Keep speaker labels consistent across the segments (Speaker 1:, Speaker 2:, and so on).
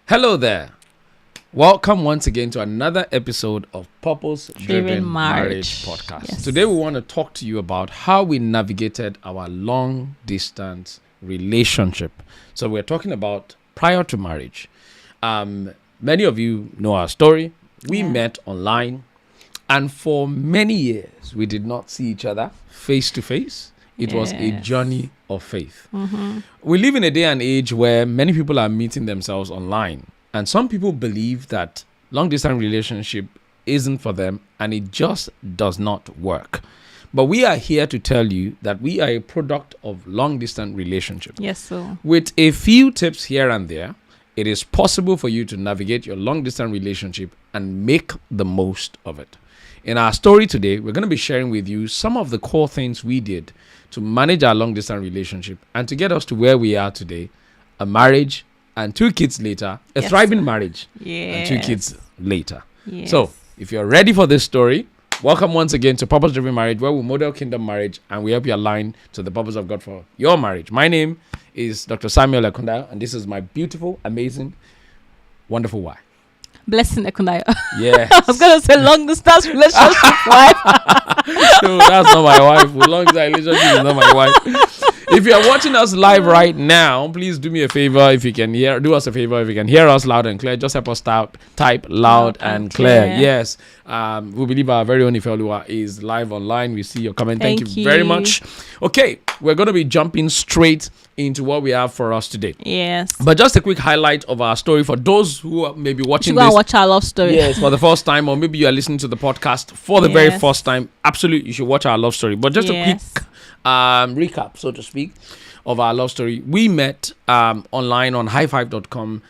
Speaker 1: Hello there. Welcome once again to another episode of Purpose Driven Marriage Podcast.
Speaker 2: Yes.
Speaker 1: Today we want to talk to you about how we navigated our long distance relationship. So we're talking about prior to marriage. Many of you know our story. We met online, and for many years we did not see each other face to face. It was a journey of faith.
Speaker 2: Mm-hmm.
Speaker 1: We live in a day and age where many people are meeting themselves online. And some people believe that long distance relationship isn't for them and it just does not work. But we are here to tell you that we are a product of long distance relationship.
Speaker 2: Yes, so.
Speaker 1: With a few tips here and there, it is possible for you to navigate your long distance relationship and make the most of it. In our story today, we're going to be sharing with you some of the core things we did to manage our long distance relationship and to get us to where we are today, a marriage and 2 kids later, a thriving marriage and 2 kids later.
Speaker 2: Yes.
Speaker 1: So if you're ready for this story, welcome once again to Purpose Driven Marriage, where we model kingdom marriage and we help you align to the purpose of God for your marriage. My name is Dr. Samuel Ekundayo, and this is my beautiful, amazing, wonderful wife.
Speaker 2: Blessing Ekundayo.
Speaker 1: Yes.
Speaker 2: I was going to say long distance relationship wife.
Speaker 1: No, that's not my wife. Long distance relationship is not my wife. If you're watching us live right now, please do me a favor. If you can do us a favor. If you can hear us loud and clear, just help us type loud and clear. Yes. We believe our very own Ifeoluwa is live online. We see your comment. Thank you very much. Okay, we're going to be jumping straight into what we have for us today.
Speaker 2: Yes.
Speaker 1: But just a quick highlight of our story for those who may be watching this.
Speaker 2: Go and watch our love story.
Speaker 1: Yes, for the first time, or maybe you are listening to the podcast for the very first time. Absolutely, you should watch our love story. But just a quick recap, so to speak, of our love story. We met online on highfive.com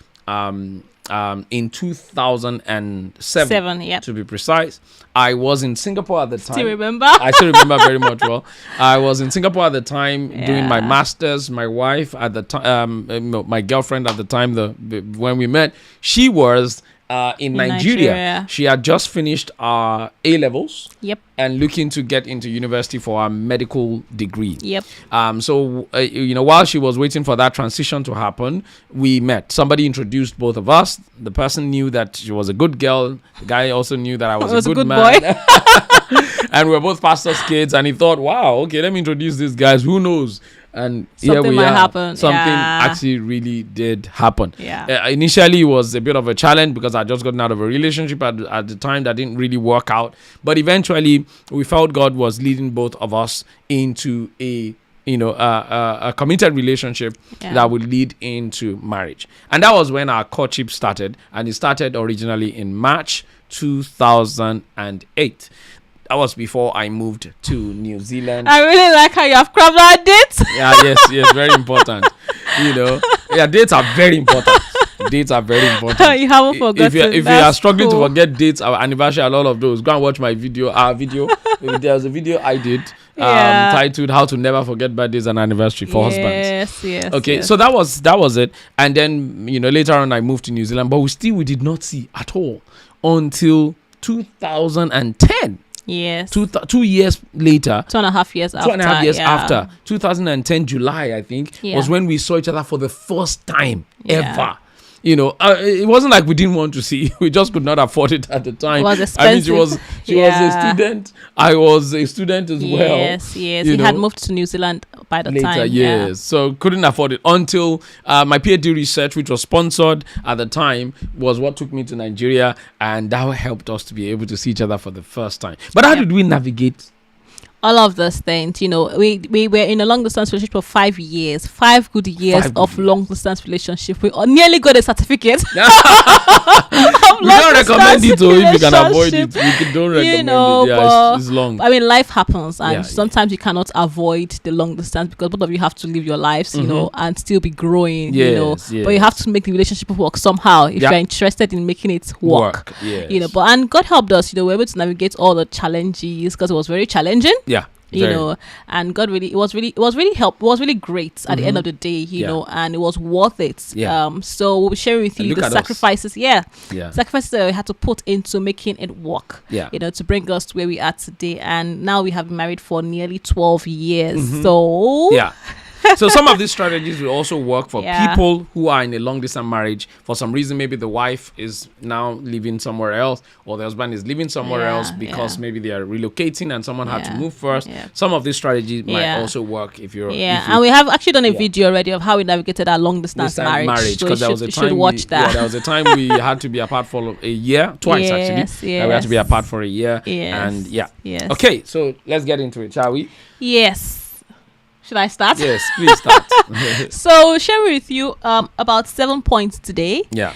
Speaker 1: in 2007, to be precise. I was in Singapore at the time.
Speaker 2: Still remember?
Speaker 1: I still remember very much well. I was in Singapore at the time doing my master's. My wife at the time, my girlfriend at the time, when we met, she was in Nigeria. She had just finished our A-levels.
Speaker 2: Yep.
Speaker 1: And looking to get into university for our medical degree.
Speaker 2: Yep.
Speaker 1: So while she was waiting for that transition to happen, we met. Somebody introduced both of us. The person knew that she was a good girl. The guy also knew that I was a good man.
Speaker 2: Boy.
Speaker 1: And we were both pastors' kids. And he thought, wow, okay, let me introduce these guys. Who knows? And
Speaker 2: something
Speaker 1: here we
Speaker 2: might
Speaker 1: are.
Speaker 2: happen.
Speaker 1: Something actually really did happen.
Speaker 2: Yeah.
Speaker 1: Initially, it was a bit of a challenge because I just gotten out of a relationship at the time that didn't really work out. But eventually, we felt God was leading both of us into a committed relationship that would lead into marriage. And that was when our courtship started. And it started originally in March 2008. That was before I moved to New Zealand.
Speaker 2: I really like how you have crammed our dates.
Speaker 1: Yes, very important. Dates are very important. Dates are very important.
Speaker 2: You haven't forgotten.
Speaker 1: If you are struggling to forget dates, our anniversary, and all of those, go and watch my video. Our video. There was a video I did titled "How to Never Forget Birthdays and Anniversary for Husbands."
Speaker 2: Yes.
Speaker 1: Okay, so that was it. And then later on I moved to New Zealand, but we did not see at all until 2010.
Speaker 2: Yes.
Speaker 1: 2 years later.
Speaker 2: 2.5 years after.
Speaker 1: 2.5 years after. 2010 July, I think, was when we saw each other for the first time ever. It wasn't like we didn't want to see. We just could not afford it at the time.
Speaker 2: It was expensive.
Speaker 1: I mean, she was a student. I was a student as well.
Speaker 2: Yes. He had moved to New Zealand by the time.
Speaker 1: Yes. So couldn't afford it until my PhD research, which was sponsored at the time, was what took me to Nigeria, and that helped us to be able to see each other for the first time. But how did we navigate
Speaker 2: all of those things? We were in a long distance relationship for 5 years, 5 good years of long distance relationship. We nearly got a certificate.
Speaker 1: We don't recommend it, or if you can avoid it, we don't recommend it. It's long.
Speaker 2: I mean, life happens, and sometimes you cannot avoid the long distance because both of you have to live your lives, and still be growing. But you have to make the relationship work somehow if you're interested in making it work. And God helped us. We were able to navigate all the challenges because it was very challenging. And God it was really great at the end of the day, and it was worth it. So we'll be sharing with you the sacrifices. Sacrifices that we had to put into making it work. To bring us to where we are today. And now we have been married for nearly 12 years. So
Speaker 1: So some of these strategies will also work for people who are in a long distance marriage. For some reason, maybe the wife is now living somewhere else, or the husband is living somewhere else because maybe they are relocating and someone had to move first. Some of these strategies might also work if you're
Speaker 2: and we have actually done a video already of how we navigated our long distance marriage.
Speaker 1: Because there was a time there was a time we had to be apart for a year, twice actually. We had to be apart for a year. And okay, so let's get into it, shall we?
Speaker 2: Yes. Should I start?
Speaker 1: Yes, please start.
Speaker 2: So sharing with you about 7 points today.
Speaker 1: Yeah.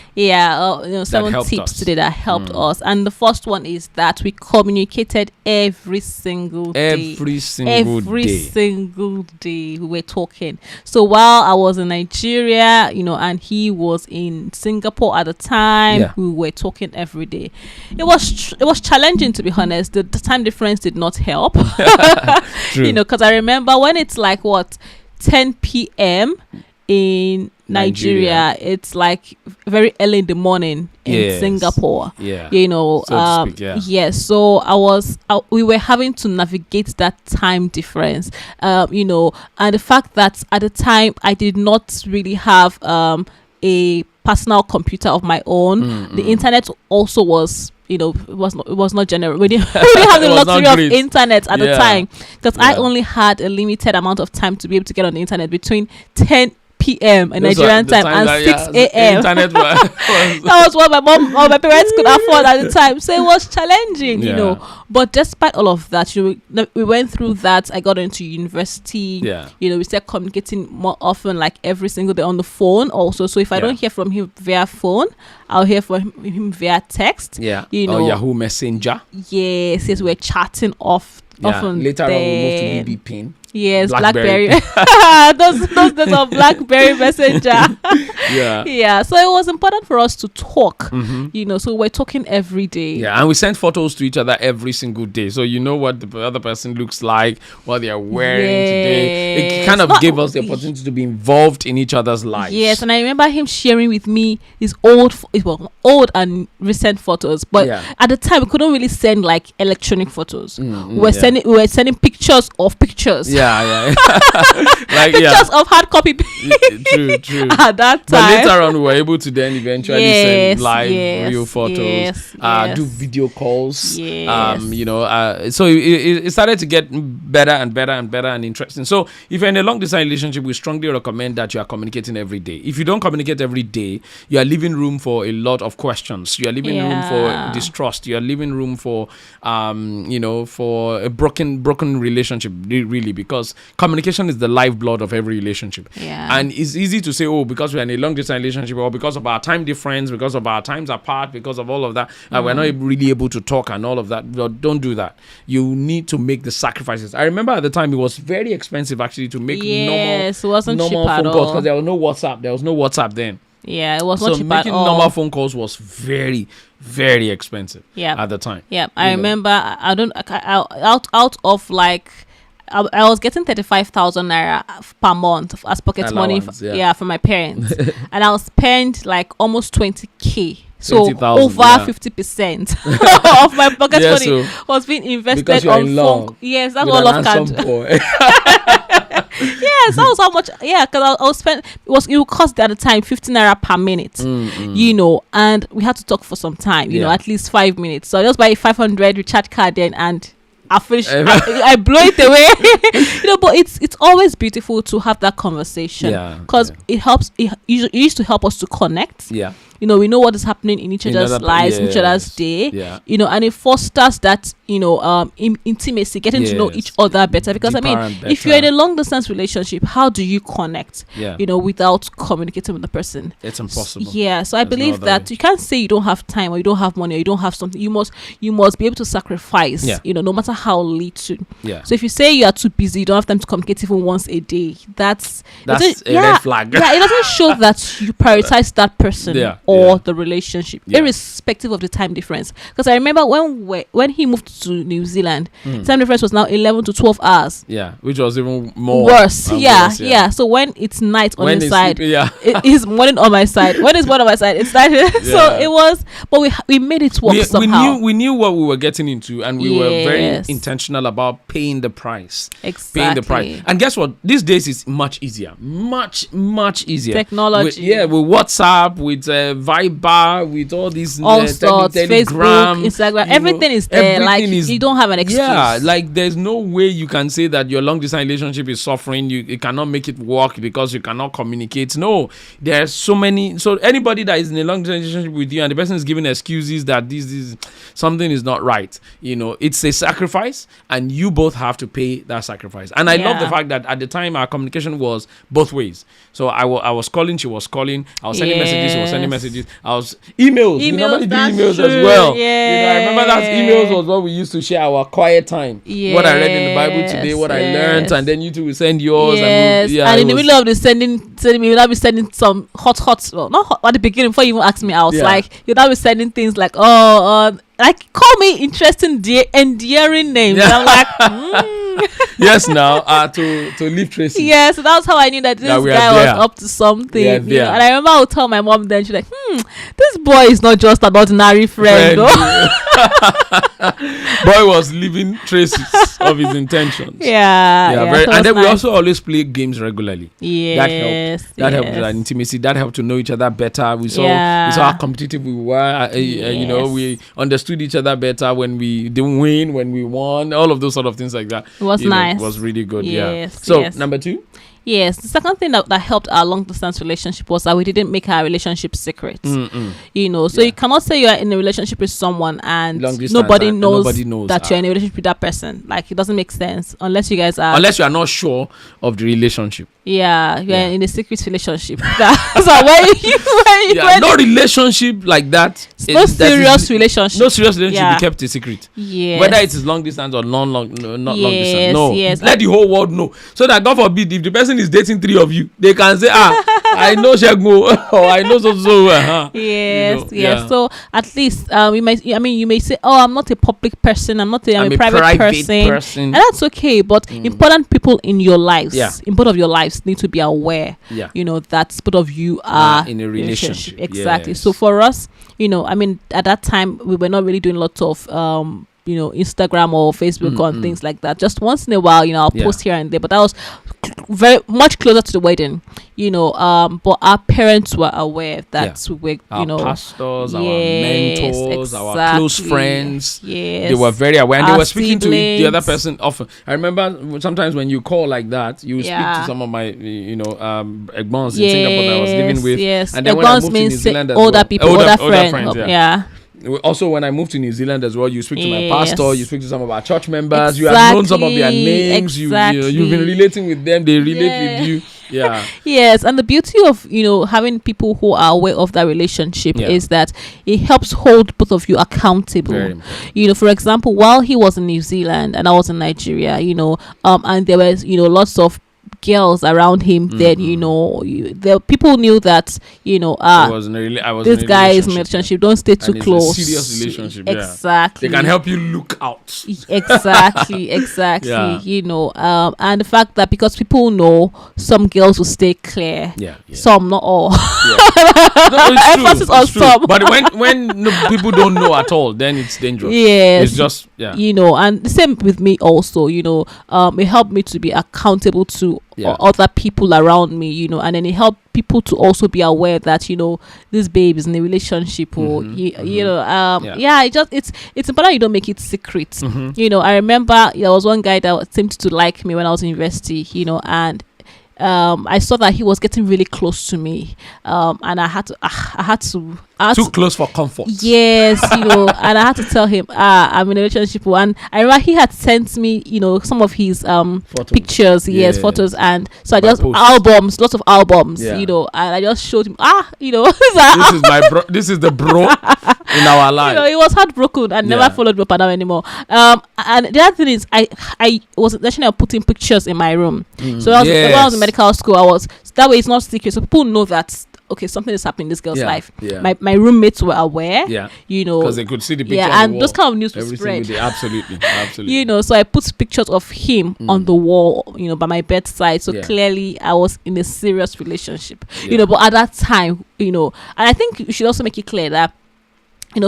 Speaker 2: 7 tips today that helped us. And the first one is that we communicated every single day. Every single day we were talking. So while I was in Nigeria, and he was in Singapore at the time, we were talking every day. It was challenging, to be honest. The time difference did not help.
Speaker 1: True.
Speaker 2: Because I remember when it's like 10 p.m. in Nigeria, it's like very early in the morning in Singapore. So we were having to navigate that time difference, and the fact that at the time I did not really have a personal computer of my own. The internet also was it was not general. We didn't have the luxury of internet at the time, because I only had a limited amount of time to be able to get on the internet between 10 p.m. in Nigerian time and 6 a.m. That was what my mom or my parents could afford at the time. So it was challenging, But despite all of that, we went through that. I got into university. We started communicating more often, like every single day on the phone also. So if I don't hear from him via phone, I'll hear from him via text. Or
Speaker 1: Yahoo Messenger.
Speaker 2: Yes, we're chatting often.
Speaker 1: Later on, we moved to BB Pin.
Speaker 2: Yes, BlackBerry. those days of BlackBerry Messenger. So it was important for us to talk. So we're talking every day.
Speaker 1: And we sent photos to each other every single day. So you know what the other person looks like, what they are wearing today. It kind of gave us the opportunity to be involved in each other's lives.
Speaker 2: Yes, and I remember him sharing with me his old and recent photos. But at the time, we couldn't really send like electronic photos. We were sending pictures of pictures.
Speaker 1: Like
Speaker 2: pictures of hard copy.
Speaker 1: True.
Speaker 2: At that time,
Speaker 1: but later on, we were able to then eventually send live real photos, do video calls. So it started to get better and interesting. So if you're in a long distance relationship, we strongly recommend that you are communicating every day. If you don't communicate every day, you are leaving room for a lot of questions. You are leaving room for distrust. You are leaving room for for a broken relationship, really, because communication is the lifeblood of every relationship. And it's easy to say, because we're in a long distance relationship, or because of our time difference, because of our times apart, because of all of that, we're not really able to talk and all of that. But don't do that. You need to make the sacrifices. I remember at the time it was very expensive actually to make normal phone calls, because there was no WhatsApp. There was no WhatsApp then.
Speaker 2: It was not cheap at all.
Speaker 1: Making normal phone calls was very, very expensive at the time.
Speaker 2: I remember out of like I was getting 35,000 naira per month as pocket allowance, money from my parents. And I'll spend like almost 20k. So over 50% of my pocket money was being invested on phone. Yes, that's what love can do. Yes, that was how much. Because I was spend. It would cost at the time 15 naira per minute. And we had to talk for some time. At least 5 minutes. So I just buy a 500 recharge card then and I finish. I blow it away. But it's always beautiful to have that conversation because it helps. It used to help us to connect. We know what is happening in each other's lives, in each other's day. And it fosters that intimacy, getting to know each other better. Because if you're in a long distance relationship, how do you connect? Without communicating with the person,
Speaker 1: it's impossible.
Speaker 2: So I believe that you can't say you don't have time or you don't have money or you don't have something. You must be able to sacrifice. No matter how little. So if you say you are too busy, you don't have time to communicate even once a day, that's a
Speaker 1: red flag.
Speaker 2: It doesn't show that you prioritize that person or the relationship, irrespective of the time difference. Because I remember when he moved to New Zealand, time difference was now 11 to 12 hours.
Speaker 1: Which was even more
Speaker 2: worse. So when it's night on his side, it is morning on my side. When it's morning on my side, it started. So it was, but we made it work somehow.
Speaker 1: We knew what we were getting into, and we were very intentional about paying the price.
Speaker 2: Exactly.
Speaker 1: Paying the price. And guess what? These days it's much easier. Much easier.
Speaker 2: Technology.
Speaker 1: With WhatsApp, with Viber, with all these
Speaker 2: all sorts,
Speaker 1: Telegram,
Speaker 2: Facebook, Instagram, everything is there. You don't have an excuse.
Speaker 1: Yeah, there's no way you can say that your long distance relationship is suffering. You cannot make it work because you cannot communicate. No, there's so many. So anybody that is in a long distance relationship with you and the person is giving excuses that this something is not right, it's a sacrifice, and you both have to pay that sacrifice. And I love the fact that at the time our communication was both ways. So I was calling, she was calling, I was sending messages, she was sending messages, I was emails. We normally do emails as well.
Speaker 2: Yeah.
Speaker 1: I remember that emails was what we used to share our quiet time.
Speaker 2: Yes.
Speaker 1: What I read in the Bible today, what I learned, and then you two will send yours.
Speaker 2: Yes. And in the middle of the sending, we will be sending some hot, well, not hot, at the beginning before you even ask me out. You'll be sending things like, call me interesting, endearing names. Yeah. I'm like,
Speaker 1: yes, now to leave traces.
Speaker 2: Yeah, so that's how I knew that this guy was up to something. And I remember I would tell my mom then, she's like, this boy is not just an ordinary friend.
Speaker 1: Boy was leaving traces of his intentions.
Speaker 2: And
Speaker 1: then we also always play games regularly.
Speaker 2: Yes,
Speaker 1: that helped with our intimacy. That helped to know each other better. We saw how competitive we were. We understood each other better when we didn't win, when we won, all of those sort of things like that.
Speaker 2: It was nice.
Speaker 1: It was really good.
Speaker 2: Yes,
Speaker 1: So number 2.
Speaker 2: Yes, the second thing that helped our long distance relationship was that we didn't make our relationship secret. So you cannot say you're in a relationship with someone and nobody knows that you're in a relationship with that person. It doesn't make sense unless you guys are.
Speaker 1: Unless you are not sure of the relationship.
Speaker 2: You're in a secret relationship. So
Speaker 1: no relationship like that.
Speaker 2: No serious relationship.
Speaker 1: No serious relationship be kept a secret.
Speaker 2: Yes.
Speaker 1: Whether it is long distance or not long distance. No.
Speaker 2: Yes.
Speaker 1: Let the whole world know. So that God forbid, if the person is dating 3 of you, they can say, I know Shego or I know so.
Speaker 2: Yes. So at least you may say, I'm not a public person. I'm a private person. And that's okay. But important people in your lives, in both of your lives, need to be aware. That both of you are
Speaker 1: in a relationship.
Speaker 2: Exactly. Yes. So for us, at that time we were not really doing lots of Instagram or Facebook or things like that. Just once in a while, I'll post here and there. But that was very much closer to the wedding, but our parents were aware that we were, our
Speaker 1: pastors, our mentors, our close friends. Yes, they were very aware, and they were speaking to the other person often. I remember sometimes when you call like that, you speak to some of my, Egbons in Singapore that I was living with.
Speaker 2: Yes,
Speaker 1: and then when I moved to New Zealand as
Speaker 2: older people, older friends.
Speaker 1: Also, when I moved to New Zealand as well, you speak to my pastor, you speak to some of our church members, you have known some of their names, you've been relating with them, they relate with you.
Speaker 2: Yes, and the beauty of having people who are aware of that relationship is that it helps hold both of you accountable. For example, while he was in New Zealand and I was in Nigeria, and there was lots of girls around him, then the people knew that this guy is in a relationship. Don't stay too close.
Speaker 1: It's a serious relationship.
Speaker 2: Exactly.
Speaker 1: They can help you look out.
Speaker 2: Exactly. And the fact that because people know, some girls will stay clear. Some, not all.
Speaker 1: No, it's true. It's true. But when people don't know at all, then it's dangerous.
Speaker 2: Yes.
Speaker 1: It's just
Speaker 2: and the same with me also. It helped me to be accountable to other people around me, and then it helped people to also be aware that this babe is in a relationship, or it's important you don't make it secret. I remember there was one guy that seemed to like me when I was in university, and I saw that he was getting really close to me, and I had to
Speaker 1: too close for comfort.
Speaker 2: Yes, and I had to tell him, I'm in a relationship. And I remember he had sent me, some of his pictures, photos, and so I just albums, lots of albums, and I just showed him,
Speaker 1: this is the bro in our life.
Speaker 2: He was heartbroken and never followed me up and down anymore. And the other thing is, I was actually putting pictures in my room. So when I was in medical school, that way it's not secret, so people know that something is happening in this girl's life. My roommates were aware,
Speaker 1: because they could see the picture,
Speaker 2: and those kind of news would spread.
Speaker 1: Absolutely.
Speaker 2: So I put pictures of him on the wall, by my bedside. So clearly I was in a serious relationship, but at that time, and I think we should also make it clear that,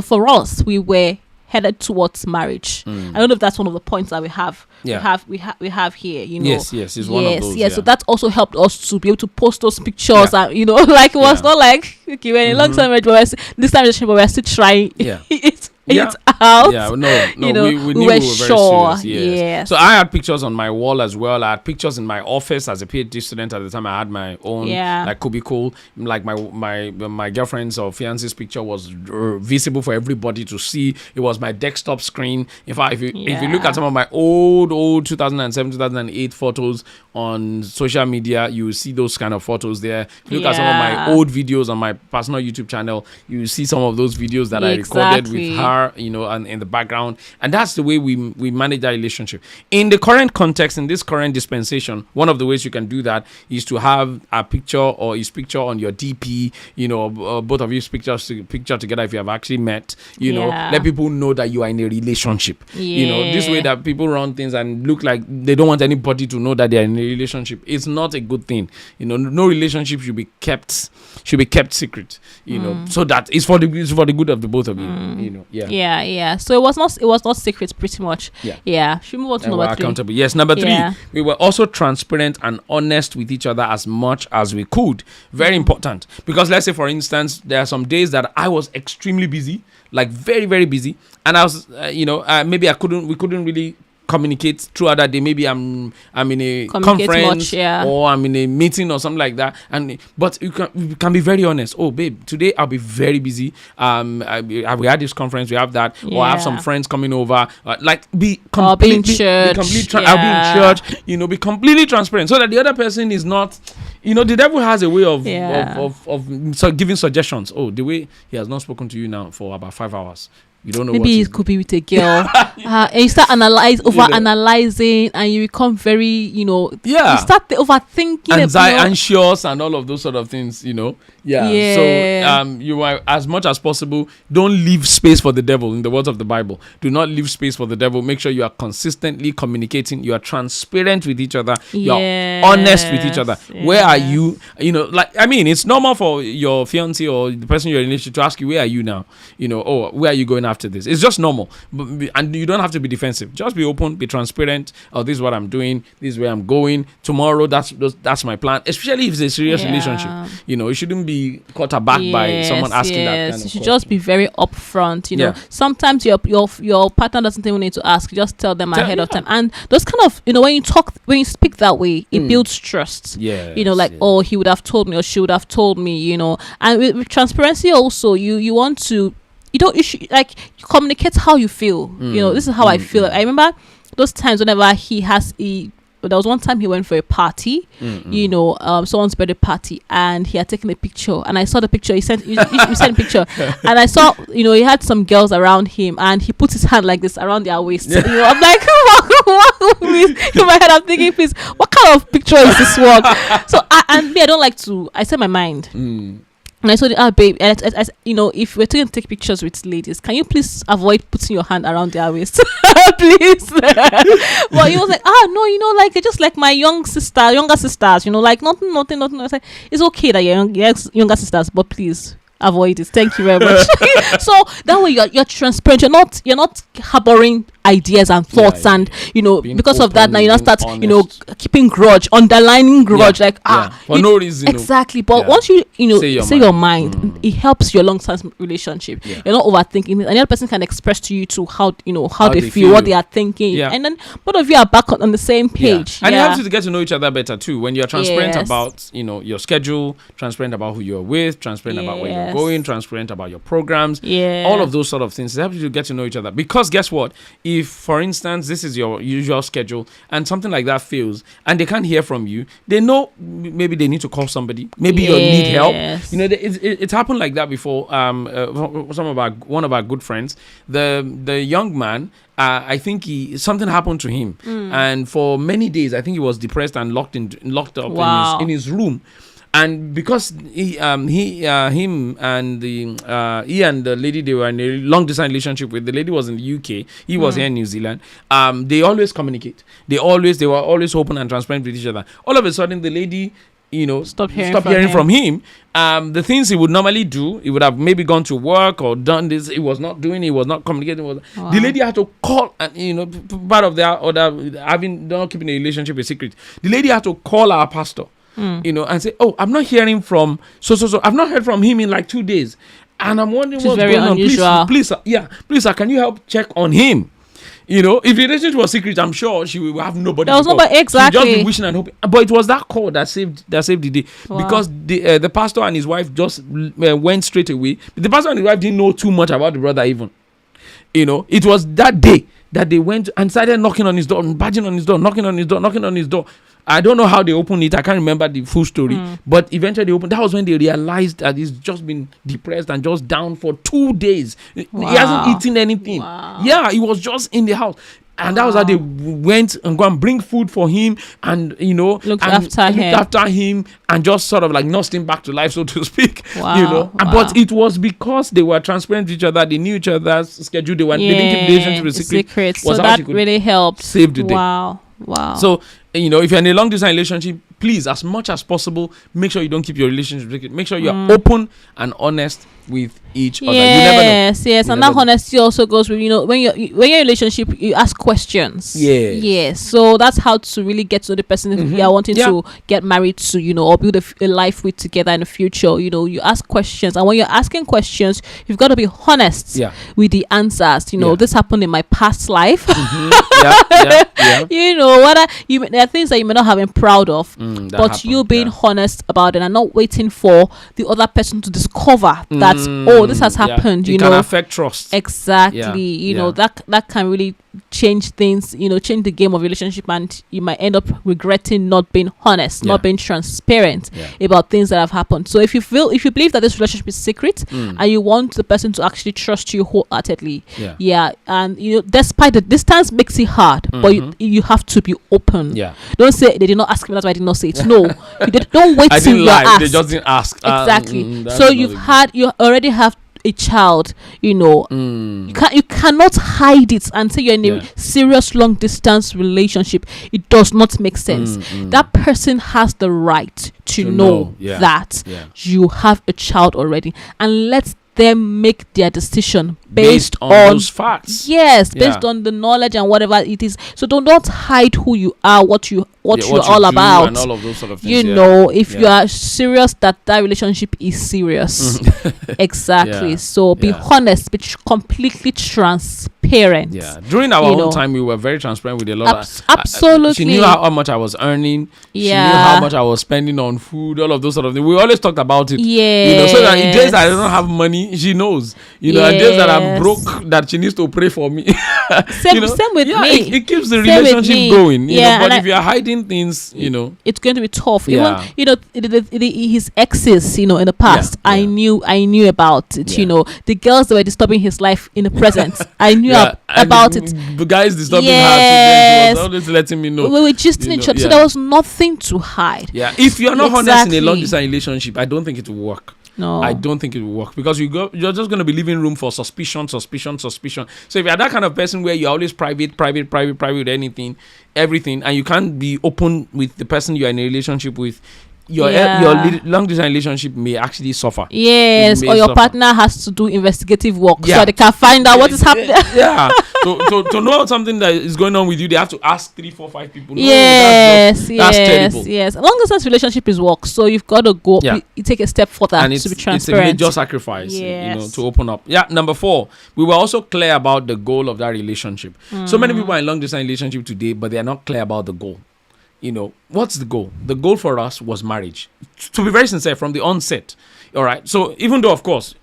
Speaker 2: for us, we were headed towards marriage. I don't know if that's one of the points that we have.
Speaker 1: Yeah.
Speaker 2: We have here, you know.
Speaker 1: Yes, it's one of those.
Speaker 2: Yes, so that also helped us to be able to post those pictures, and you know, like it was not like, okay, we're in a long time marriage, but this time we're still trying. It's out.
Speaker 1: We knew we were very serious. Yes. So I had pictures on my wall as well. I had pictures in my office as a PhD student at the time. I had my own, like, could be cool. Like my girlfriend's or fiance's picture was visible for everybody to see. It was my desktop screen. In fact, if you look at some of my old 2007, 2008 photos on social media, you will see those kind of photos there. If you look at some of my old videos on my personal YouTube channel, you will see some of those videos that I recorded with her, you know, and in the background. And that's the way we manage that relationship. In the current context, in this current dispensation, one of the ways you can do that is to have a picture or his picture on your DP, you know, both of you picture together if you have actually met, you know, let people know that you are in a relationship. You know, this way that people run things and look like they don't want anybody to know that they are in a relationship. It's not a good thing. You know, no relationship should be kept secret, you know, so that it's for the good of the both of you, you know.
Speaker 2: So it was not secret, pretty much. Should we move on to number 3?
Speaker 1: Accountable. Yes, number 3, we were also transparent and honest with each other as much as we could. Very important, because let's say, for instance, there are some days that I was extremely busy, like very, very busy, and I was maybe we couldn't really communicate throughout that day. Maybe I'm in a conference or I'm in a meeting or something like that, but you can be very honest. Oh babe, today I'll be very busy. We had this conference, we have that, or I have some friends coming over. Be completely I'll be in church, you know, be completely transparent, so that the other person is not, you know, the devil has a way of giving suggestions. Oh, the way he has not spoken to you now for about 5 hours. You don't know.
Speaker 2: Maybe it could be with a girl, and you start analyzing, and you become very, you know, you start overthinking,
Speaker 1: anxious, and all of those sort of things, you know. So you are, as much as possible, don't leave space for the devil. In the words of the Bible, do not leave space for the devil. Make sure you are consistently communicating. You are transparent with each other. You are honest with each other. Where are you? You know, like, I mean, it's normal for your fiancé or the person you're in a relationship to ask you, where are you now? You know, oh, where are you going after this? It's just normal, and you don't have to be defensive. Just be open, be transparent. Oh, this is what I'm doing. This is where I'm going tomorrow. That's my plan. Especially if it's a serious relationship. You know, it shouldn't be caught aback by someone asking that kind of question. You should
Speaker 2: just be very upfront. You know, sometimes your partner doesn't even need to ask. You just tell them ahead of time. And those kind of, you know, when you speak that way, it builds trust. You know, like, oh, he would have told me or she would have told me. You know, and with transparency also, you want to. You should, you communicate how you feel. You know, this is how I feel. I remember those times whenever there was one time he went for a party, you know, someone's birthday party, and he had taken a picture, and I saw the picture. He sent a picture, and I saw, you know, he had some girls around him, and he put his hand like this around their waist. You know, I'm like, in my head, I'm thinking, please, what kind of picture is this one? So I don't like to. I say my mind. And I told him, babe, as you know, if we're going to take pictures with ladies, can you please avoid putting your hand around their waist? Please. But he was like, no, you know, like, they're just like my younger sisters, you know, like, nothing. I was like, it's okay that you're younger sisters, but please avoid it. Thank you very much. So that way you're transparent. You're not harboring ideas and thoughts, and you know, because of that, now you now start honest. You know, keeping grudge, underlining grudge,
Speaker 1: for no reason.
Speaker 2: Exactly. But once you know say your mind, it helps your long-term relationship. You're not overthinking it. Another person can express to you too how they feel, what they are thinking, and then both of you are back on the same page.
Speaker 1: And it helps you to get to know each other better too. When you're transparent about, you know, your schedule, transparent about who you're with, transparent about where you're going, transparent about your programs, all of those sort of things. It helps you to get to know each other. Because guess what? If, for instance, this is your usual schedule and something like that fails and they can't hear from you, they know maybe they need to call somebody. Maybe you need help. You know, it's happened like that before. One of our good friends, the young man, I think something happened to him, and for many days I think he was depressed and locked up in his room. And because he and the lady, they were in a long distance relationship with. The lady was in the UK, he was here in New Zealand. They always communicate. They were always open and transparent with each other. All of a sudden, the lady,
Speaker 2: stop
Speaker 1: hearing from him. The things he would normally do, he would have maybe gone to work or done this. He was not doing. He was not communicating. The lady had to call, and part of their other not keeping a relationship a secret. The lady had to call our pastor, and say, "Oh, I'm not hearing from so. I've not heard from him in like 2 days, and I'm wondering what's going on. Please, sir, can you help check on him?" If the relationship was secret, I'm sure she will have nobody.
Speaker 2: There was nobody, exactly.
Speaker 1: She'd just be wishing and hoping. But it was that call that saved the day. Wow. Because the pastor and his wife just went straight away. The pastor and his wife didn't know too much about the brother even. It was that day that they went and started knocking on his door, badging on his door, knocking on his door. I don't know how they opened it. I can't remember the full story. But eventually they opened. That was when they realized that he's just been depressed and just down for 2 days. Wow. He hasn't eaten anything. Wow. Yeah, he was just in the house. And that was how they went and go and bring food for him and,
Speaker 2: looked after
Speaker 1: him and just sort of like nursed him back to life, so to speak.
Speaker 2: Wow.
Speaker 1: But it was because they were transparent with each other. They knew each other's schedule. They didn't keep the relationship a secret.
Speaker 2: So that really helped.
Speaker 1: Save the day.
Speaker 2: Wow.
Speaker 1: So, if you're in a long distance relationship, please, as much as possible, make sure you don't keep your relationship secret. Make sure you're open and honest with each other.
Speaker 2: Yes. And that honesty also goes with, when you're in a relationship, you ask questions. Yes. So that's how to really get to know the person if you are wanting to get married to, or build a life with together in the future. You ask questions, and when you're asking questions, you've got to be honest with the answers. This happened in my past life. Whether there are things that you may not have been proud of, but you being honest about it and not waiting for the other person to discover that this has happened.
Speaker 1: It can affect trust.
Speaker 2: Exactly. That can really change things. Change the game of relationship, and you might end up regretting not being honest, not being transparent about things that have happened. So if you believe that this relationship is secret and you want the person to actually trust you wholeheartedly, and despite the distance makes it hard, but you have to be open. Don't say they did not ask me, that's why I did not say it. No, don't wait till you're asked.
Speaker 1: They just didn't ask.
Speaker 2: Exactly. So you already have a child. You cannot hide it until you're in a serious long distance relationship. It does not make sense. That person has the right to know that you have a child already, and let them make their decision based on
Speaker 1: those facts.
Speaker 2: Based on the knowledge and whatever it is. So don't hide who you are, what you're all about,
Speaker 1: and all of those sort of things.
Speaker 2: If you are serious that relationship is serious. Exactly. So be honest, be completely transparent.
Speaker 1: During our own time, we were very transparent with a lot.
Speaker 2: Absolutely.
Speaker 1: She knew how much I was earning. She knew how much I was spending on food, all of those sort of things. We always talked about it. So that in days that I don't have money, she knows. In days that I'm broke, that she needs to pray for me.
Speaker 2: Same with me.
Speaker 1: It keeps the relationship going. But if you're hiding things,
Speaker 2: it's going to be tough. Even his exes, in the past, I knew about it. The girls that were disturbing his life in the present, I knew about it.
Speaker 1: The guys disturbing her, she was always letting me know.
Speaker 2: We were just in each other, so there was nothing to hide.
Speaker 1: If you're not honest in a long distance relationship, I don't think it will work.
Speaker 2: No,
Speaker 1: I don't think it will work, because you're just going to be leaving room for suspicion. So if you're that kind of person where you're always private with everything, and you can't be open with the person you're in a relationship with, your long distance relationship may actually suffer. Or
Speaker 2: your partner has to do investigative work so they can find out what is happening.
Speaker 1: To know something that is going on with you, they have to ask 3, 4, 5 people.
Speaker 2: That's
Speaker 1: terrible.
Speaker 2: Long distance relationship is work, so you've got to go. You take a step further to be transparent.
Speaker 1: It's a major sacrifice, to open up. Number 4, we were also clear about the goal of that relationship. So many people are in long distance relationship today, but they are not clear about the goal. What's the goal? The goal for us was marriage. To be very sincere, from the onset. All right. So even though, of course,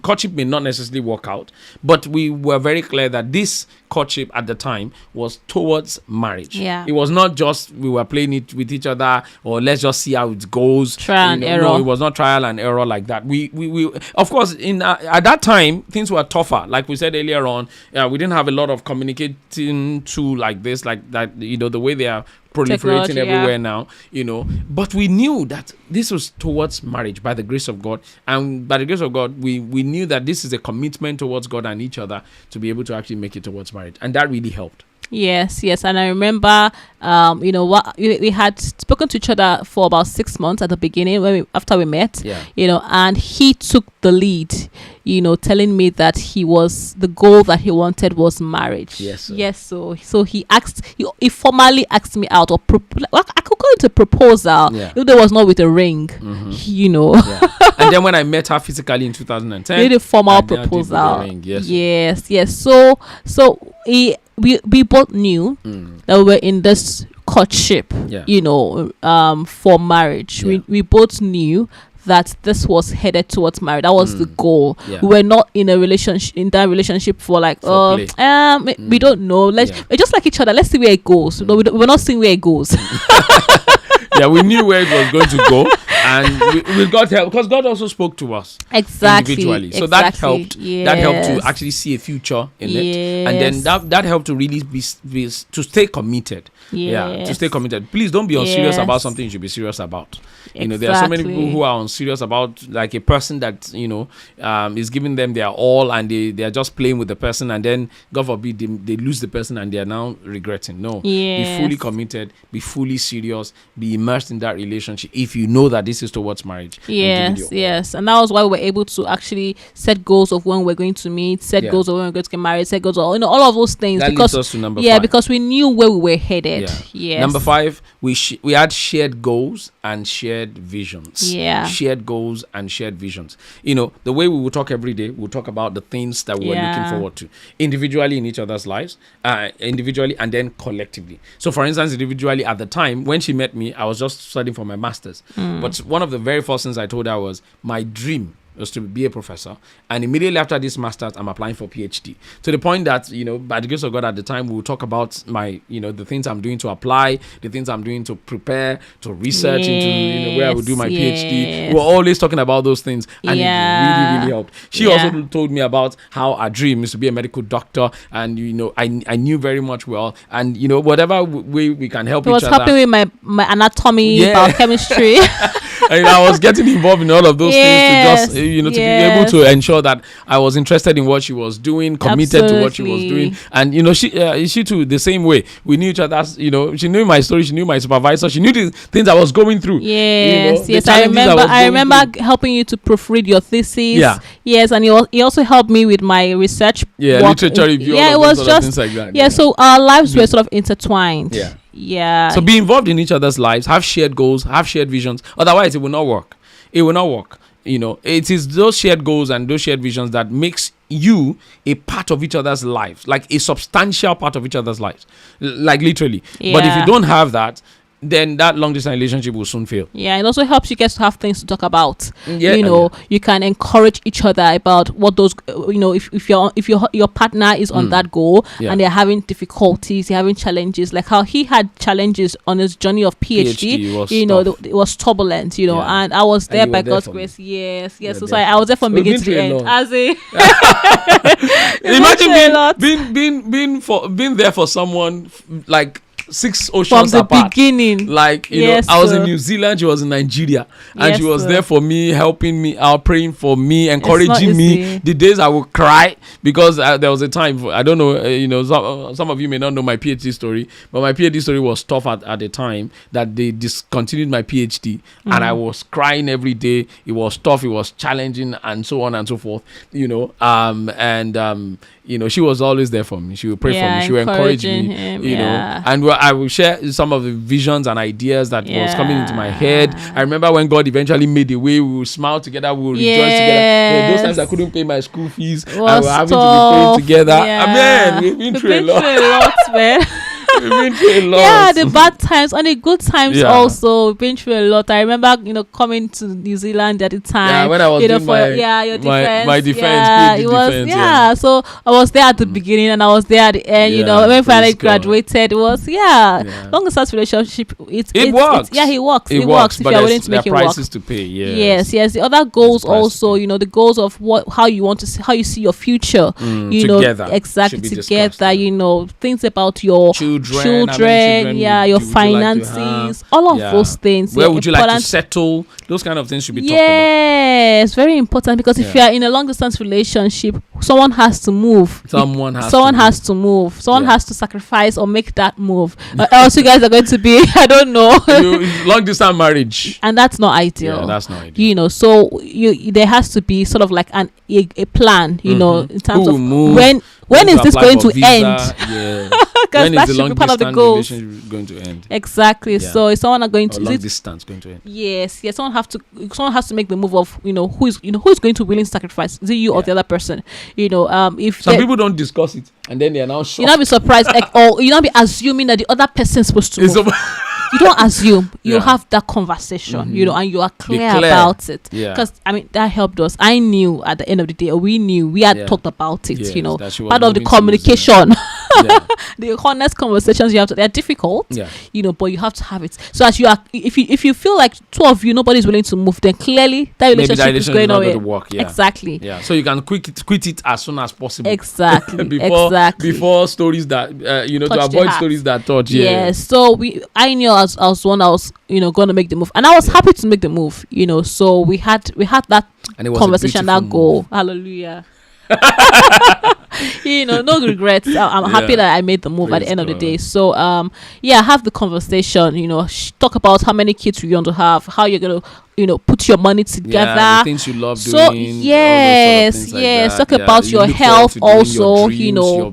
Speaker 1: courtship may not necessarily work out, but we were very clear that this courtship at the time was towards marriage. It was not just we were playing it with each other, or let's just see how it goes.
Speaker 2: Trial and error.
Speaker 1: No, it was not trial and error like that. We of course, at that time, things were tougher. Like we said earlier on, we didn't have a lot of communicating tool like this, like that. The way they are proliferating everywhere now, but we knew that this was towards marriage by the grace of God, and by the grace of God we knew that this is a commitment towards God and each other to be able to actually make it towards marriage, and that really helped.
Speaker 2: Yes, and I remember, what we had spoken to each other for about 6 months at the beginning after we met.
Speaker 1: Yeah.
Speaker 2: And he took the lead, telling me that the goal that he wanted was marriage.
Speaker 1: Yes. Sir.
Speaker 2: Yes. So he formally asked me out, or I could call it a proposal.
Speaker 1: Yeah.
Speaker 2: If there was not with a ring,
Speaker 1: Yeah. And then when I met her physically in 2010,
Speaker 2: did a formal proposal. Yes. So we both knew that we were in this courtship, for marriage.
Speaker 1: Yeah.
Speaker 2: We both knew that this was headed towards marriage. That was the goal.
Speaker 1: Yeah.
Speaker 2: We were not in a relationship for like, we don't know. We're just like each other. Let's see where it goes. We're not seeing where it goes.
Speaker 1: Yeah, we knew where it was going to go, and we got help because God also spoke to us individually. So that helped.
Speaker 2: Yes.
Speaker 1: That helped to actually see a future in it, and then that helped to really be to stay committed.
Speaker 2: Yes.
Speaker 1: Yeah, to stay committed. Please don't be unserious about something you should be serious about. There are so many people who are unserious about like a person that is giving them their all, and they are just playing with the person, and then God forbid they lose the person and they are now regretting. No, be fully committed, be fully serious, be immersed in that relationship if you know that this is towards marriage.
Speaker 2: Yes, and that was why we were able to actually set goals of when we're going to meet, set goals of when we're going to get married, set goals of all of those things.
Speaker 1: That leads us to number 5.
Speaker 2: Because we knew where we were headed. Yes.
Speaker 1: Number 5, we had shared goals and shared visions. Shared goals and shared visions. The way we will talk every day, we'll talk about the things that we're looking forward to individually in each other's lives, individually and then collectively. So for instance, individually at the time when she met me, I was just studying for my master's. But one of the very first things I told her was my dream was to be a professor, and immediately after this master's I'm applying for PhD, to the point that by the grace of God at the time we'll talk about my the things I'm doing to apply, the things I'm doing to prepare, to research into where I will do my PhD. We're always talking about those things, and it really, really helped. She also told me about how our dream is to be a medical doctor, and I knew very much well, and whatever way we can help each other.
Speaker 2: It was helping with my anatomy, biochemistry.
Speaker 1: And I was getting involved in all of those things to just to be able to ensure that I was interested in what she was doing, committed to what she was doing. And she too, the same way. We knew each other. She knew my story, she knew my supervisor, she knew the things I was going through.
Speaker 2: Yes. I remember helping you to proofread your thesis. Yes, and he also helped me with my research work.
Speaker 1: Literature review.
Speaker 2: It was just
Speaker 1: things like that.
Speaker 2: So our lives were sort of intertwined.
Speaker 1: So be involved in each other's lives, have shared goals, have shared visions. Otherwise, it will not work. It is those shared goals and those shared visions that makes you a part of each other's lives, like a substantial part of each other's lives, like literally. But if you don't have that, then that long distance relationship will soon fail. It
Speaker 2: also helps you guys to have things to talk about. You can encourage each other about what those if your partner is on that goal and they're having difficulties, they're having challenges, like how he had challenges on his journey of PhD. It was turbulent, and I was there by God's grace. Yes. So I was there from beginning to end.
Speaker 1: Imagine being there for someone like 6 oceans
Speaker 2: from the
Speaker 1: apart.
Speaker 2: Beginning.
Speaker 1: Like I was in New Zealand, she was in Nigeria, and she was there for me, helping me out, praying for me, encouraging me. The days I would cry because there was a time I don't know, some of you may not know my PhD story, but my PhD story was tough at the time that they discontinued my PhD, and I was crying every day. It was tough, it was challenging, and so on and so forth. She was always there for me. She would pray for me. She would encourage me. And I will share some of the visions and ideas that was coming into my head. I remember when God eventually made a way, we would smile together, we would rejoice together. Those times I couldn't pay my school fees, and we were having to be praying together. Amen. We've been through a lot,
Speaker 2: man.
Speaker 1: We've been through a lot.
Speaker 2: The bad times and the good times also. We've been through a lot. I remember, coming to New Zealand at the time.
Speaker 1: When I was doing
Speaker 2: your defense.
Speaker 1: My defense. Defense.
Speaker 2: So I was there at the beginning and I was there at the end. When I finally graduated, it was long distance relationship. It works. It works. It works if you're willing to make it work.
Speaker 1: There are prices to pay.
Speaker 2: Yes. The other goals also. The goals of how you see your future.
Speaker 1: Together.
Speaker 2: Exactly together. Things about your children, your finances, all of those things.
Speaker 1: Where would you like to settle? Those kind of things should be talked about.
Speaker 2: Yes, very important, because if you are in a long distance relationship, someone has to move. Someone has to move. Someone has to sacrifice or make that move. Else you guys are going to be, I don't know,
Speaker 1: long distance marriage,
Speaker 2: and that's not ideal.
Speaker 1: Yeah, that's not ideal.
Speaker 2: You know, so there has to be sort of like a plan. You know, in terms of when is this going to end?
Speaker 1: Yeah.
Speaker 2: Because that should be part of the goals.
Speaker 1: Going to end.
Speaker 2: Exactly. Yeah. So is someone going to
Speaker 1: long distance going to end?
Speaker 2: Yes. Someone has to make the move of who's going to willing to sacrifice. Is it you or the other person? You know, if
Speaker 1: some people don't discuss it and then they are now shocked.
Speaker 2: You not be surprised, or you not be assuming that the other person is supposed to move. You don't assume. You have that conversation, you know, and you are clear about it. Because I mean, that helped us. I knew at the end of the day, we had talked about it. You know, part of the communication, the honest conversations you have to. They're difficult, you know, but you have to have it. So as you are, if you feel like two of you, nobody's willing to move, then clearly that relationship is going to
Speaker 1: work.
Speaker 2: Exactly.
Speaker 1: Yeah. So you can quit it as soon as possible.
Speaker 2: Exactly.
Speaker 1: before stories that touch to avoid stories that touch.
Speaker 2: So I knew I was one that was going to make the move, and I was happy to make the move, so we had that conversation, that goal. Hallelujah. No regrets. I'm happy that I made the move at the end of the day. So have the conversation, talk about how many kids you want to have, how you're gonna put your money together,
Speaker 1: the things you love doing.
Speaker 2: Talk about your health also,
Speaker 1: your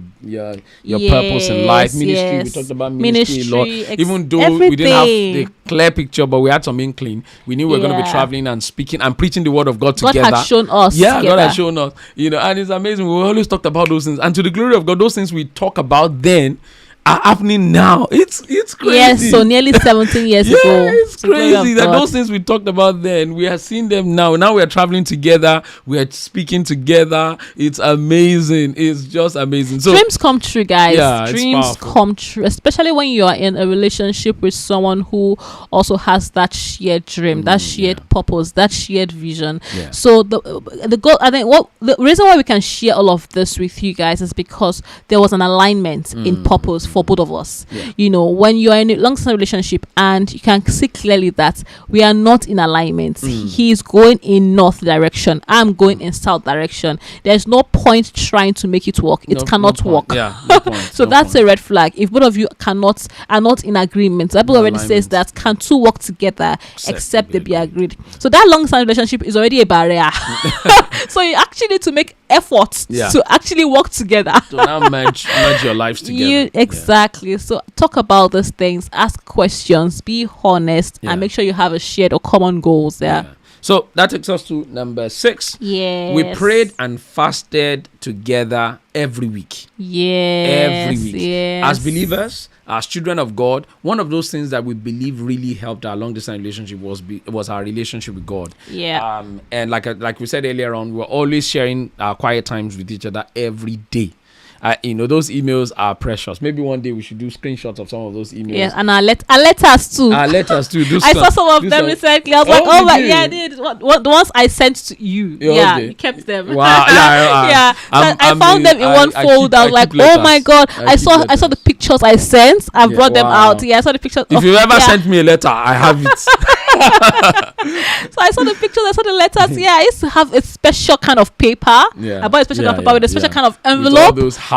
Speaker 1: purpose in life, ministry. We talked about ministry a lot. Even though we didn't have the clear picture, but we had some inkling. We knew we were going to be traveling and speaking and preaching the word of God together.
Speaker 2: God had shown us.
Speaker 1: God had shown us. And it's amazing. We always talked about those things, and to the glory of God, those things we talk about then are happening now. It's crazy.
Speaker 2: Yes, so nearly 17 years ago.
Speaker 1: It's crazy that those things we talked about then, we are seeing them now. Now we are traveling together. We are speaking together. It's amazing. It's just amazing. So
Speaker 2: dreams come true, guys. Dreams come true, especially when you are in a relationship with someone who also has that shared dream, that shared purpose, that shared vision. So the goal, I think, the reason why we can share all of this with you guys is because there was an alignment in purpose for both of us. When you are in a long-term relationship and you can see clearly that we are not in alignment. He is going in north direction, I'm going in south direction. There's no point trying to make it work. It cannot work. So that's a red flag. If both of you are not in agreement, the Bible already says that can two work together except they be agreed. So that long-term relationship is already a barrier. So you actually need to make efforts to actually work together.
Speaker 1: So now merge your lives together.
Speaker 2: Exactly. So talk about these things, ask questions, be honest, and make sure you have a shared or common goals there.
Speaker 1: So that takes us to number 6.
Speaker 2: Yes.
Speaker 1: We prayed and fasted together every week.
Speaker 2: Yes.
Speaker 1: Every week.
Speaker 2: Yes.
Speaker 1: As believers, as children of God, one of those things that we believe really helped our long distance relationship was our relationship with God. And like we said earlier on, we're always sharing our quiet times with each other every day. Those emails are precious. Maybe one day we should do screenshots of some of those emails.
Speaker 2: Yes, and our letters too.
Speaker 1: Our letters too.
Speaker 2: I saw some of them recently. I was like, oh my, I did. What the ones I sent to you? You kept them.
Speaker 1: Wow.
Speaker 2: I found them in one folder. I was like, oh my God. I saw the pictures I sent. I brought them out. I saw the pictures.
Speaker 1: If you ever sent me a letter, I have it.
Speaker 2: So I saw the pictures. I saw the letters. I used to have a special kind of paper. I bought a special kind of paper with a special kind of envelope.
Speaker 1: With all those hearts.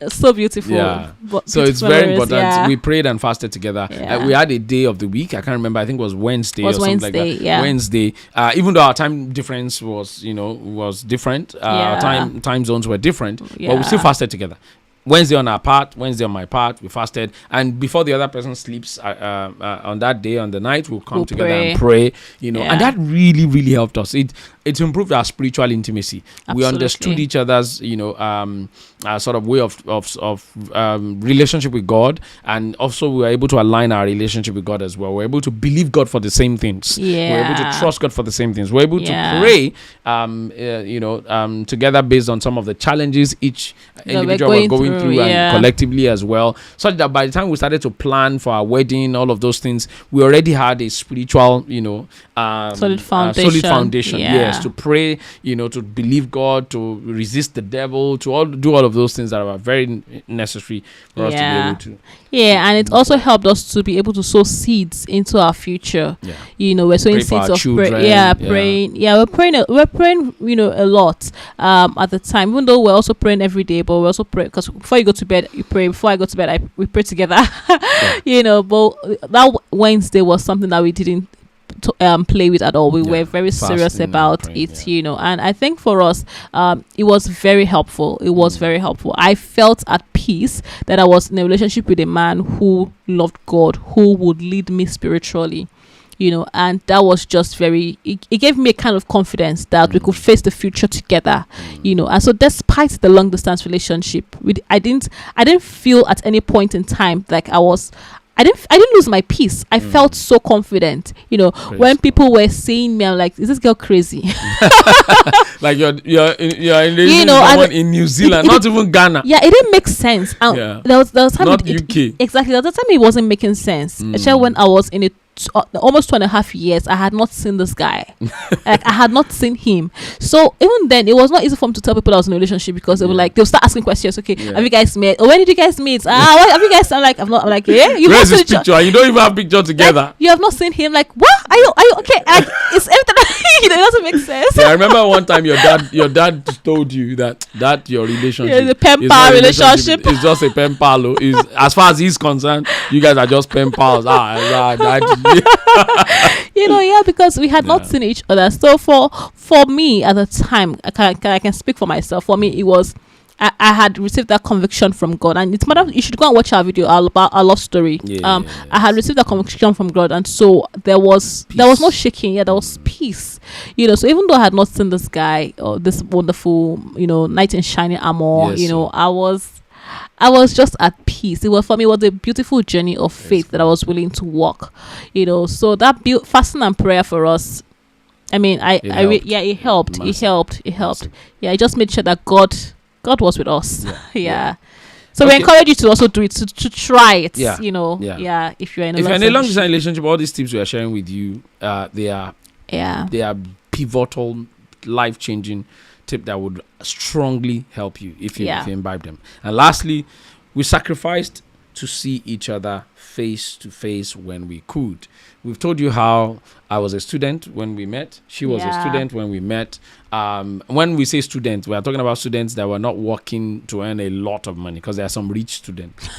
Speaker 2: So beautiful.
Speaker 1: So it's very important. We prayed and fasted together. We had a day of the week. I can't remember. I think it was Wednesday or something like that. Wednesday. Even though our time difference was different. Time zones were different. But we still fasted together. Wednesday on our part, Wednesday on my part, we fasted, and before the other person sleeps on that day, on the night, we'll come together and pray, and that really, really helped us. It improved our spiritual intimacy. Absolutely. We understood each other's, sort of way of relationship with God, and also we were able to align our relationship with God as well. We're able to believe God for the same things. We're able to trust God for the same things. We're able to pray, together based on some of the challenges each individual were going through and collectively as well, such that by the time we started to plan for our wedding, all of those things, we already had a spiritual, solid foundation. is to pray, to believe God, to resist the devil, to do all of those things that are very necessary for us to be able to.
Speaker 2: Yeah, and it also helped us to be able to sow seeds into our future.
Speaker 1: Yeah.
Speaker 2: We're sowing seeds of
Speaker 1: children.
Speaker 2: praying. Yeah, we're praying. A lot at the time. Even though we're also praying every day, but we also pray because before you go to bed, you pray. Before I go to bed, we pray together. But that Wednesday was something that we didn't play with at all. We were very serious about it, and I think for us it was very helpful. I felt at peace that I was in a relationship with a man who loved God, who would lead me spiritually, and that was just it gave me a kind of confidence that we could face the future together, and so despite the long distance relationship, I didn't feel at any point in time like I didn't lose my peace. I felt so confident. When people were seeing me, I'm like, is this girl crazy?
Speaker 1: Like you're in New Zealand, not even Ghana.
Speaker 2: Yeah, it didn't make sense. There was time
Speaker 1: not UK.
Speaker 2: Exactly. There was time it wasn't making sense. Especially when I was in it. Almost 2.5 years, I had not seen this guy. Like I had not seen him. So even then, it was not easy for me to tell people I was in a relationship because they were like, they'll start asking questions. Okay, have you guys met? Or when did you guys meet? What have you guys? I'm like, yeah.
Speaker 1: Where's this picture? And you don't even have picture together.
Speaker 2: Like, you have not seen him. Like, what? Are you okay? Like, it's everything. It doesn't make sense.
Speaker 1: Yeah, I remember one time your dad told you that your relationship,
Speaker 2: the pen pal relationship.
Speaker 1: It's just a pen pal. As far as he's concerned, you guys are just pen pals.
Speaker 2: Because we had not seen each other. So for me at the time, I can speak for myself. For me, it was I had received that conviction from God, and it's matter. You should go and watch our video about our love story. I had received that conviction from God, and so there was no shaking. There was peace. So even though I had not seen this guy or this wonderful, knight in shining armor, I was just at peace. It was a beautiful journey of faith that I was willing to walk. So that fasting and prayer for us. I mean, it helped. It helped. Yeah, I just made sure that God was with us. Yeah. So we encourage you to also do it, to try it. If you're in a
Speaker 1: long distance relationship, all these tips we are sharing with you, they are pivotal, life-changing tip that would strongly help you if you imbibe them. And lastly, we sacrificed to see each other face to face when we could. We've told you how I was a student when we met. She was a student when we met. When we say students, we are talking about students that were not working to earn a lot of money, because there are some rich students.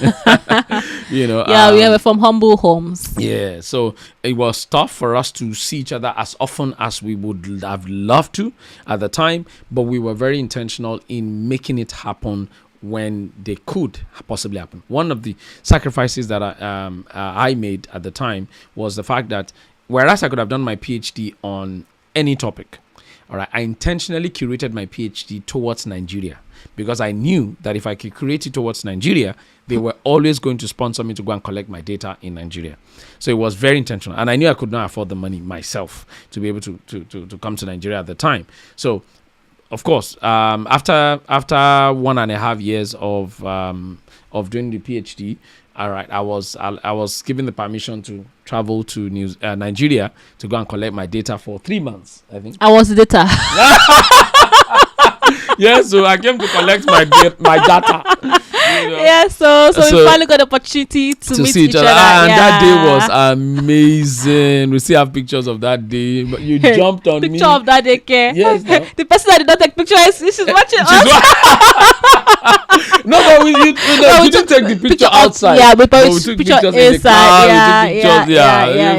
Speaker 1: We
Speaker 2: were from humble homes.
Speaker 1: Yeah, so it was tough for us to see each other as often as we would have loved to at the time, but we were very intentional in making it happen when they could possibly happen. One of the sacrifices that I made at the time was the fact that whereas I could have done my PhD on any topic, all right, I intentionally curated my PhD towards Nigeria, because I knew that if I could curate it towards Nigeria, they were always going to sponsor me to go and collect my data in Nigeria. So it was very intentional, and I knew I could not afford the money myself to be able to come to Nigeria at the time. So of course, after 1.5 years of doing the PhD, all right, I was given the permission to travel to Nigeria to go and collect my data for 3 months. I think
Speaker 2: I was the data.
Speaker 1: Yeah, so I came to collect my data.
Speaker 2: Yeah, so we finally got the opportunity to meet
Speaker 1: see each other. And that day was amazing. We still have pictures of that day. But you jumped on
Speaker 2: picture of that day, okay?
Speaker 1: Yes. No?
Speaker 2: The person that did not take picture she's watching us.
Speaker 1: No, but we didn't take the picture outside.
Speaker 2: Yeah, but we took
Speaker 1: pictures
Speaker 2: inside.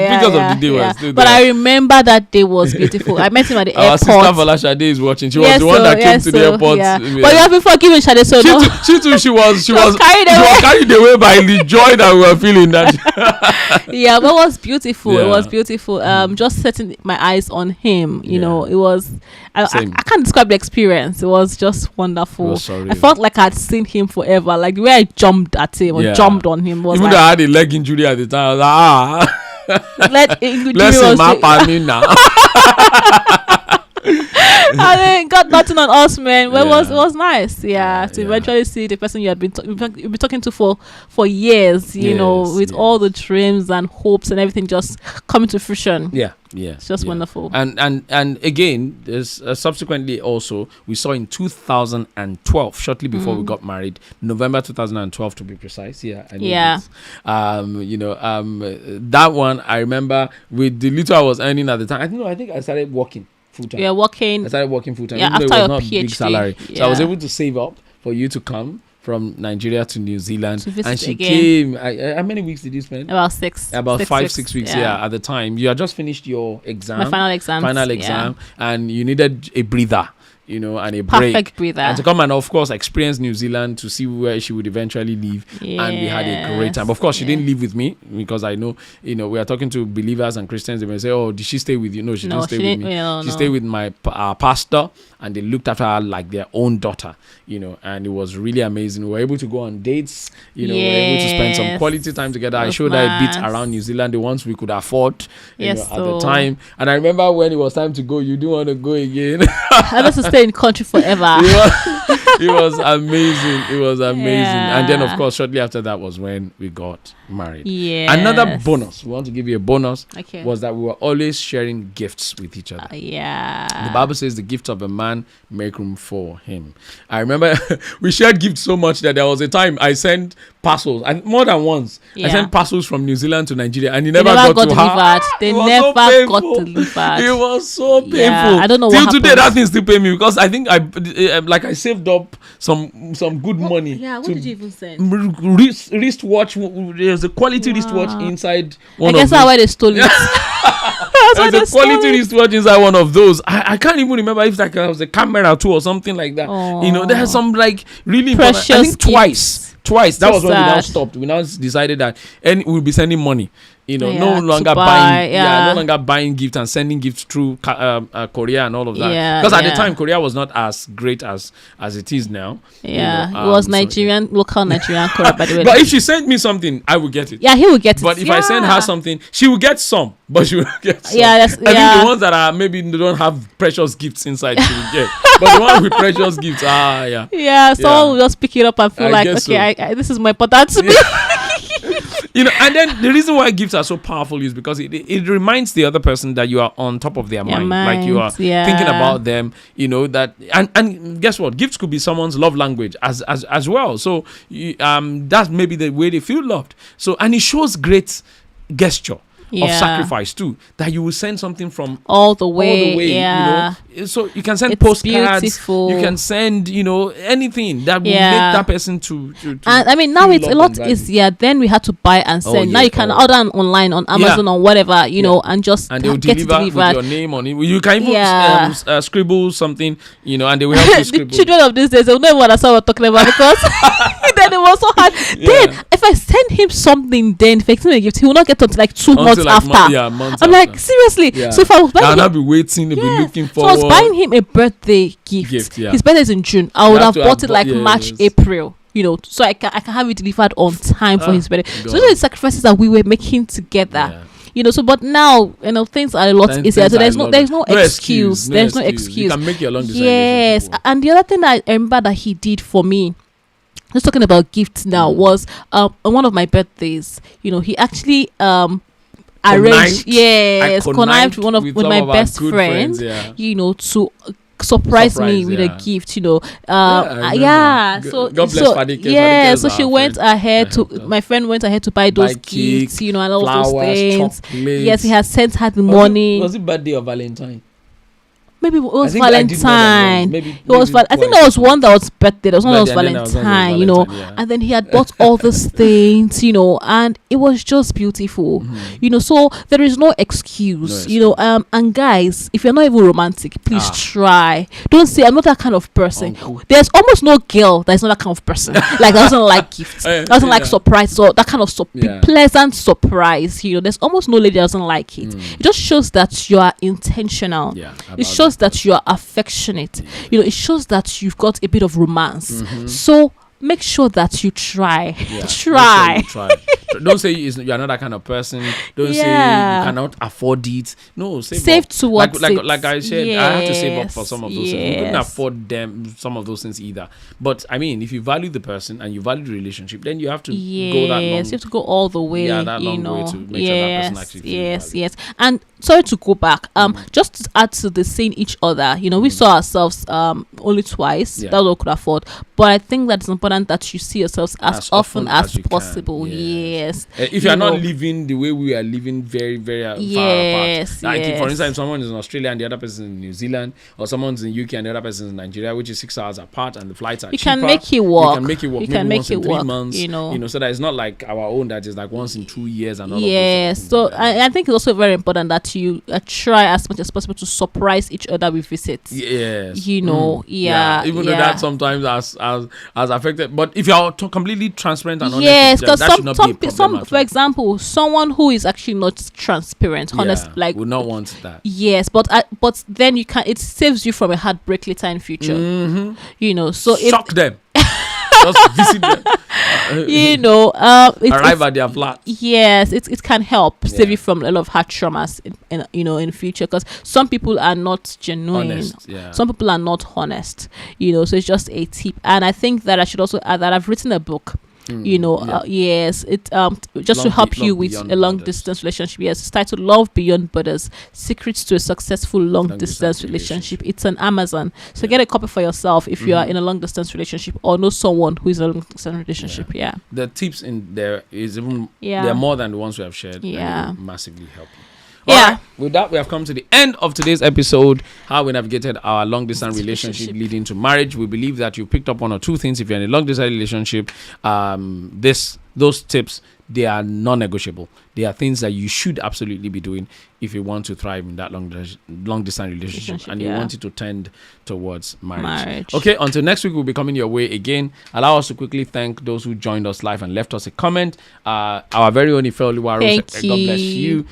Speaker 1: Pictures of the day were still there.
Speaker 2: But I remember that day was beautiful. I met him at the airport.
Speaker 1: Our sister Vala Shade is watching. She was the one that came to the airport.
Speaker 2: Yeah. But you have been forgiven, Shade. So
Speaker 1: she was carried away by the joy that we were feeling. That
Speaker 2: yeah, but it was beautiful. It was beautiful. Just setting my eyes on him. You know, it was. I can't describe the experience. It was just wonderful. I felt like I'd seen him forever. Like the way I jumped at him or jumped on him was.
Speaker 1: Even though I had a leg injury at the time, I was like,
Speaker 2: let's see my
Speaker 1: me now.
Speaker 2: I mean, God not counting on us, man. Well, it was nice, to eventually see the person you had been you've been talking to for years, you know, with all the dreams and hopes and everything just coming to fruition.
Speaker 1: Yeah.
Speaker 2: It's just wonderful.
Speaker 1: And again, there's subsequently also we saw in 2012, shortly before we got married, November 2012 to be precise. Yeah. That one I remember with the little I was earning at the time. I think I started working full time.
Speaker 2: Yeah, working.
Speaker 1: I started working full time.
Speaker 2: Yeah, after
Speaker 1: it was
Speaker 2: your
Speaker 1: not
Speaker 2: PhD.
Speaker 1: Big salary, so I was able to save up for you to come from Nigeria to New Zealand, and she came. How many weeks did you spend?
Speaker 2: About 6.
Speaker 1: About 6 weeks. Yeah, at the time you had just finished your exam,
Speaker 2: my final exam,
Speaker 1: and you needed a breather, you know, and a
Speaker 2: perfect breather,
Speaker 1: and to come and of course experience New Zealand to see where she would eventually live. And we had a great time. Of course, she didn't live with me because I know, you know, we are talking to believers and Christians. They may say, "Oh, did she stay with you?" No, she didn't stay with me. She stayed with my pastor, and they looked after her like their own daughter, you know, and it was really amazing. We were able to go on dates, you know, we were able to spend some quality time together. I showed her a bit around New Zealand, the ones we could afford, you know, at the time. And I remember when it was time to go, you didn't want to go again.
Speaker 2: I was to stay in the country forever.
Speaker 1: It was amazing. It was amazing.
Speaker 2: Yeah.
Speaker 1: And then, of course, shortly after that was when we got married.
Speaker 2: Yes.
Speaker 1: Another bonus, we want to give you a bonus,
Speaker 2: Okay.
Speaker 1: was that we were always sharing gifts with each other. The Bible says the gift of a man make room for him. I remember we shared gifts so much that there was a time I sent parcels, and more than once I sent parcels from New Zealand to Nigeria, and he never got delivered.
Speaker 2: They never got delivered.
Speaker 1: It was so painful.
Speaker 2: I don't know what happened.
Speaker 1: Till today that thing still pay me, because I think I saved up some good money.
Speaker 2: Yeah, what did you even send?
Speaker 1: Wristwatch. There's a quality wristwatch inside one.
Speaker 2: I guess that's why they stole it.
Speaker 1: There's a quality wristwatch inside one of those. I can't even remember if like was a camera too or something like that. You know, there's some like really
Speaker 2: precious
Speaker 1: important. I think twice. That was when we now
Speaker 2: sad.
Speaker 1: stopped. We now decided that we'll be sending money. You know, no
Speaker 2: to
Speaker 1: longer
Speaker 2: buy,
Speaker 1: no longer buying gifts and sending gifts through Korea and all of that. Because at the time, Korea was not as great as it is now.
Speaker 2: Yeah, you know, it was local Nigerian Korea, by the way.
Speaker 1: But if she sent me something, I would get it.
Speaker 2: Yeah, he would get it.
Speaker 1: But if I send her something, she will get some. But she will get some.
Speaker 2: Yeah,
Speaker 1: I think the ones that are maybe they don't have precious gifts inside, she will get. But the one with precious gifts,
Speaker 2: yeah, someone will just pick it up and feel like, okay, I this is more important to me.
Speaker 1: You know, and then the reason why gifts are so powerful is because it reminds the other person that you are on top of their mind, like you are thinking about them. You know that, and guess what? Gifts could be someone's love language as well. So that's maybe the way they feel loved. So, and it shows great gesture of sacrifice too, that you will send something from
Speaker 2: all the way,
Speaker 1: you know. So you can send postcards,
Speaker 2: beautiful.
Speaker 1: You can send, you know, anything that will make that person to and
Speaker 2: I mean now it's a lot easier. Then we had to buy and send. Now you can order online on Amazon or whatever, you know, and just
Speaker 1: they'll
Speaker 2: get
Speaker 1: deliver
Speaker 2: it
Speaker 1: with your name on it. You can even scribble something, you know, and they will help you scribble.
Speaker 2: The children of these days, they'll know what that's what we're talking about, because then it was so hard. Then if I send him something, then if I send him a gift, he will not get until like 2 months after.
Speaker 1: Months
Speaker 2: I'm like, seriously. So if I was buying
Speaker 1: I'll be waiting, they'll be looking for.
Speaker 2: So I was buying him a birthday gift. His birthday is in June. I would have bought it like March, April, you know, so I can have it delivered on time for his birthday. So those are the sacrifices that we were making together. You know, so but now, you know, things are a lot easier. So there's no excuse. There's no excuse.
Speaker 1: You can make your long distance.
Speaker 2: Yes, and the other thing that I remember that he did for me, just talking about gifts now, was on one of my birthdays. You know, he actually arranged connived with my best friends, you know, to surprise me with a gift, you know. So
Speaker 1: God bless Fadike.
Speaker 2: So she went ahead to my friend went ahead to buy those gifts, you know, and all those things. Yes, he has sent her the money.
Speaker 1: Was it birthday or Valentine?
Speaker 2: Maybe it was Valentine. I think there was one that was birthday. There was one that was Valentine, you know. And then he had bought all these things, you know, and it was just beautiful, you know. So there is no excuse, you know. And guys, if you're not even romantic, please try. Don't say I'm not that kind of person. There's almost no girl that is not that kind of person. Like doesn't like gifts, doesn't like surprise, or that kind of pleasant surprise. You know, there's almost no lady that doesn't like it. It just shows that you are intentional. It shows that you are affectionate. You know, it shows that you've got a bit of romance. So make sure that you try.
Speaker 1: Yeah,
Speaker 2: try.
Speaker 1: Make sure you try. Don't say you're not that kind of person. Don't say you cannot afford it. No, save
Speaker 2: towards
Speaker 1: like I said, I have to save up for some of those things. We couldn't afford some of those things either. But I mean, if you value the person and you value the relationship, then you have to go that long.
Speaker 2: You have to go all the way.
Speaker 1: Yeah, that long way to make sure that person actually feels
Speaker 2: yes. And sorry to go back. Just to add to the seeing each other. We saw ourselves only twice. That's what we could afford. But I think that it's important that you see yourselves as often as possible. Yes.
Speaker 1: If you're not living the way we are living, very, very far apart. Like for instance, someone is in Australia and the other person is in New Zealand, or someone's in UK and the other person is in Nigeria, which is 6 hours apart, and the flights are cheaper.
Speaker 2: You can make it work.
Speaker 1: You can make it work. Maybe once in 3 months. So that it's not like our own that is like once in 2 years and all of those.
Speaker 2: So I think it's also very important that you try as much as possible to surprise each other with visits.
Speaker 1: Yes.
Speaker 2: Even though that
Speaker 1: sometimes as affected, but if you're completely transparent and honest,
Speaker 2: because
Speaker 1: that should not be a problem.
Speaker 2: For example, someone who is actually not transparent, honest, like
Speaker 1: would not want that.
Speaker 2: Yes, but then it saves you from a heartbreak later in future. So
Speaker 1: shock them. Just visit them. Arrive at their flat.
Speaker 2: Yes, it can help save you from a lot of heart traumas in future, because some people are not genuine.
Speaker 1: Honest,
Speaker 2: some people are not honest. So it's just a tip. And I think that I should also add that I've written a book. Yes, it just to help you with a long distance relationship. Yes, it's titled Love Beyond Borders: Secrets to a Successful Long Distance Relationship. It's on Amazon, so get a copy for yourself if you are in a long distance relationship or know someone who is in a long distance relationship.
Speaker 1: The tips in there is even they're more than the ones we have shared. And they will massively help you. All right. With that, we have come to the end of today's episode, how we navigated our long distance relationship leading to marriage. We believe that you picked up one or two things. If you're in a long distance relationship, those tips, they are non-negotiable. They are things that you should absolutely be doing if you want to thrive in that long distance relationship and you want it to tend towards marriage. Okay, until next week, we'll be coming your way again. Allow us to quickly thank those who joined us live and left us a comment. Our very own Ifeoluwa, God bless you.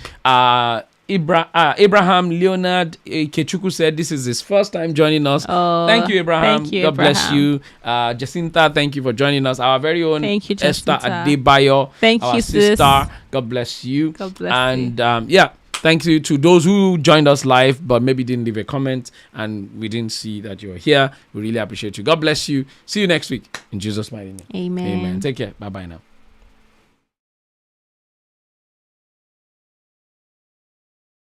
Speaker 1: Abraham Leonard Kechuku said this is his first time joining us. Thank you, Abraham. God bless you. Jacinta, thank you for joining us. Our very own Esther Adebayo.
Speaker 2: Thank you, sister.
Speaker 1: God bless you.
Speaker 2: God bless
Speaker 1: you. And thank you to those who joined us live but maybe didn't leave a comment and we didn't see that you were here. We really appreciate you. God bless you. See you next week in Jesus' mighty name.
Speaker 2: Amen.
Speaker 1: Take care. Bye-bye now.